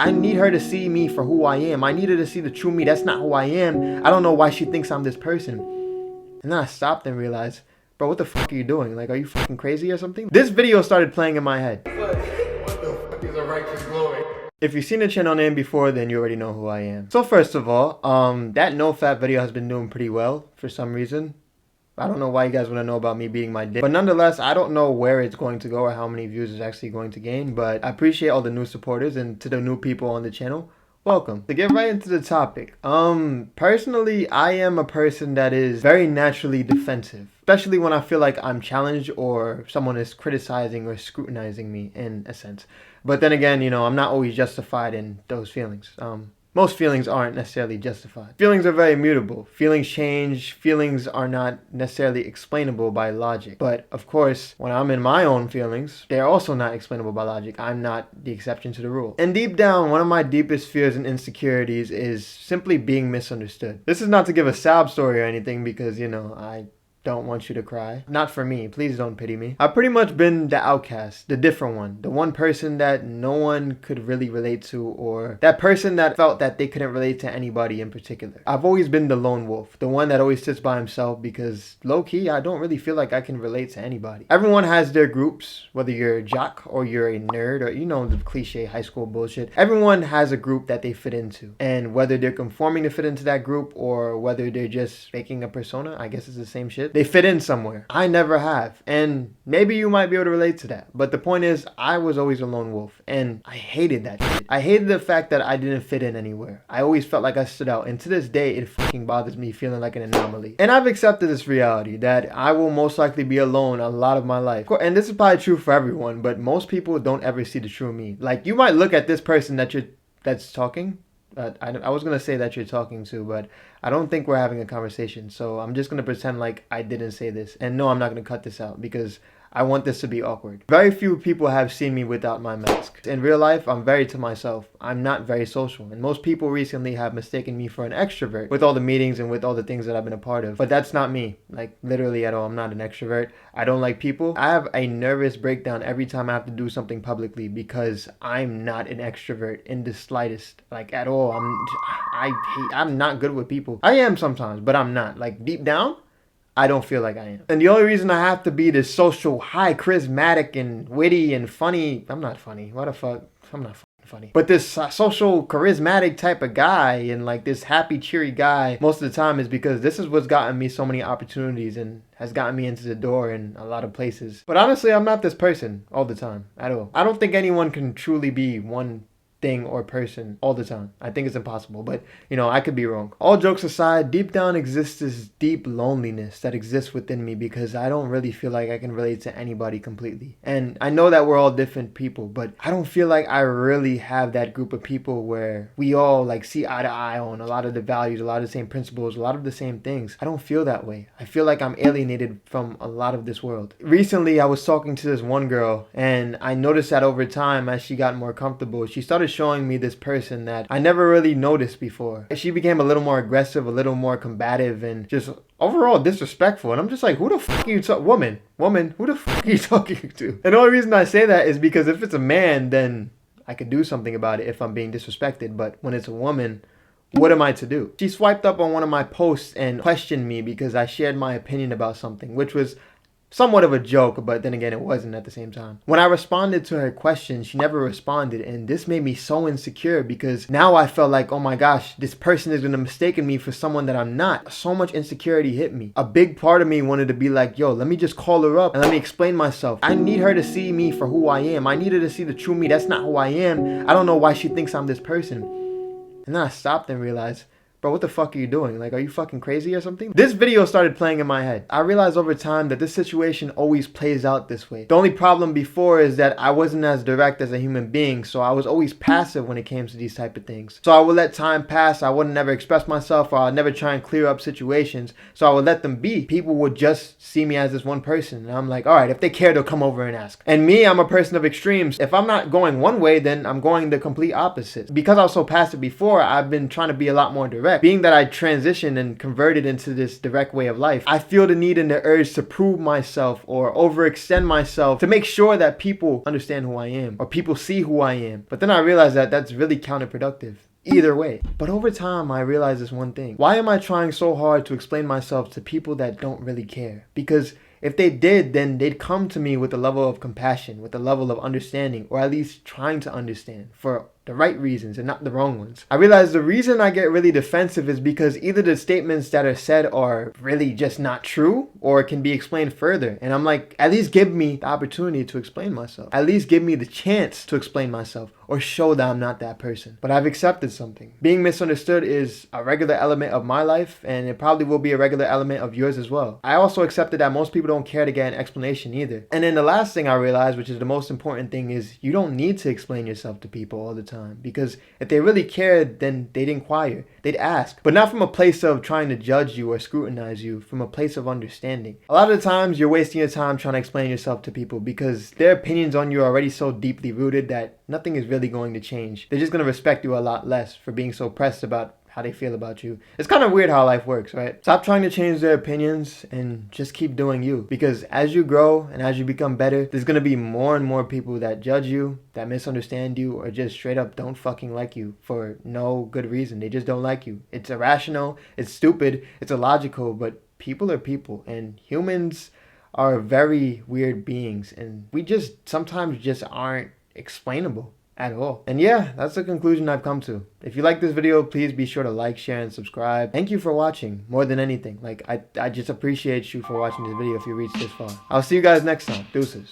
I need her to see me for who I am. I need her to see the true me. That's not who I am. I don't know why she thinks I'm this person. And then I stopped and realized, bro, what the fuck are you doing? Like, are you fucking crazy or something? This video started playing in my head. What the fuck is a righteous glory? If you've seen the channel name before, then you already know who I am. So first of all, that no-fap video has been doing pretty well for some reason. I don't know why you guys want to know about me beating my dick. But nonetheless, I don't know where it's going to go or how many views it's actually going to gain. But I appreciate all the new supporters, and to the new people on the channel, welcome. To get right into the topic, personally, I am a person that is very naturally defensive. Especially when I feel like I'm challenged or someone is criticizing or scrutinizing me in a sense. But then again, you know, I'm not always justified in those feelings. Most feelings aren't necessarily justified. Feelings are very mutable. Feelings change. Feelings are not necessarily explainable by logic. But of course, when I'm in my own feelings, they're also not explainable by logic. I'm not the exception to the rule. And deep down, one of my deepest fears and insecurities is simply being misunderstood. This is not to give a sob story or anything because, you know, I don't want you to cry. Not for me. Please don't pity me. I've pretty much been the outcast, the different one, the one person that no one could really relate to, or that person that felt that they couldn't relate to anybody in particular. I've always been the lone wolf, the one that always sits by himself because low-key, I don't really feel like I can relate to anybody. Everyone has their groups, whether you're a jock or you're a nerd or, you know, the cliche high school bullshit. Everyone has a group that they fit into. And whether they're conforming to fit into that group or whether they're just making a persona, I guess it's the same shit. They fit in somewhere. I never have. And maybe you might be able to relate to that. But the point is, I was always a lone wolf. And I hated that shit. I hated the fact that I didn't fit in anywhere. I always felt like I stood out. And to this day, it fucking bothers me feeling like an anomaly. And I've accepted this reality that I will most likely be alone a lot of my life. And this is probably true for everyone, but most people don't ever see the true me. Like, you might look at this person that's talking. I was going to say that you're talking to, but I don't think we're having a conversation. So I'm just going to pretend like I didn't say this. And no, I'm not going to cut this out because I want this to be awkward. Very few people have seen me without my mask. In real life, I'm very to myself. I'm not very social. And most people recently have mistaken me for an extrovert with all the meetings and with all the things that I've been a part of. But that's not me. Like, literally at all. I'm not an extrovert. I don't like people. I have a nervous breakdown every time I have to do something publicly because I'm not an extrovert in the slightest. Like, at all. I'm not good with people. I am sometimes, but I'm not. Like, deep down, I don't feel like I am. And the only reason I have to be this social, high, charismatic, and witty, and funny... I'm not funny. What the fuck? I'm not funny. But this social, charismatic type of guy and like this happy, cheery guy most of the time is because this is what's gotten me so many opportunities and has gotten me into the door in a lot of places. But honestly, I'm not this person all the time at all. I don't think anyone can truly be one thing or person all the time. I think it's impossible, but you know, I could be wrong. All jokes aside, deep down exists this deep loneliness that exists within me because I don't really feel like I can relate to anybody completely. And I know that we're all different people, but I don't feel like I really have that group of people where we all like see eye to eye on a lot of the values, a lot of the same principles, a lot of the same things. I don't feel that way. I feel like I'm alienated from a lot of this world. Recently, I was talking to this one girl and I noticed that over time, as she got more comfortable, she started showing me this person that I never really noticed before. She became a little more aggressive, a little more combative, and just overall disrespectful. And I'm just like, who the fuck are you talking? Woman, who the fuck are you talking to? And the only reason I say that is because if it's a man, then I could do something about it if I'm being disrespected. But when it's a woman, what am I to do? She swiped up on one of my posts and questioned me because I shared my opinion about something, which was somewhat of a joke, but then again, it wasn't at the same time. When I responded to her question, she never responded, and this made me so insecure because now I felt like, oh my gosh, this person is gonna mistake me for someone that I'm not. So much insecurity hit me. A big part of me wanted to be like, yo, let me just call her up and let me explain myself. I need her to see me for who I am. I need her to see the true me. That's not who I am. I don't know why she thinks I'm this person. And then I stopped and realized, bro, what the fuck are you doing? Like, are you fucking crazy or something? This video started playing in my head. I realized over time that this situation always plays out this way. The only problem before is that I wasn't as direct as a human being, so I was always passive when it came to these type of things. So I would let time pass. I wouldn't never express myself, or I'd never try and clear up situations. So I would let them be. People would just see me as this one person. And I'm like, all right, if they care, they'll come over and ask. And me, I'm a person of extremes. If I'm not going one way, then I'm going the complete opposite. Because I was so passive before, I've been trying to be a lot more direct. direct. Being that I transitioned and converted into this direct way of life, I feel the need and the urge to prove myself or overextend myself to make sure that people understand who I am or people see who I am. But then I realized that that's really counterproductive either way. But over time, I realized this one thing. Why am I trying so hard to explain myself to people that don't really care? Because if they did, then they'd come to me with a level of compassion, with a level of understanding, or at least trying to understand for the right reasons and not the wrong ones. I realize the reason I get really defensive is because either the statements that are said are really just not true or can be explained further. And I'm like, at least give me the opportunity to explain myself. At least give me the chance to explain myself or show that I'm not that person. But I've accepted something. Being misunderstood is a regular element of my life, and it probably will be a regular element of yours as well. I also accepted that most people don't care to get an explanation either. And then the last thing I realized, which is the most important thing, is you don't need to explain yourself to people all the time. Because if they really cared, then they'd inquire, they'd ask, but not from a place of trying to judge you or scrutinize you, from a place of understanding. A lot of the times you're wasting your time trying to explain yourself to people because their opinions on you are already so deeply rooted that nothing is really going to change. They're just going to respect you a lot less for being so pressed about how they feel about you. It's kind of weird how life works, right? Stop trying to change their opinions and just keep doing you. Because as you grow and as you become better, there's going to be more and more people that judge you, that misunderstand you, or just straight up don't fucking like you for no good reason. They just don't like you. It's irrational, it's stupid, it's illogical, but people are people, and humans are very weird beings, and we just sometimes just aren't explainable at all. And yeah, that's the conclusion I've come to. If you like this video, please be sure to like, share, and subscribe. Thank you for watching more than anything. Like, I just appreciate you for watching this video if you reached this far. I'll see you guys next time. Deuces.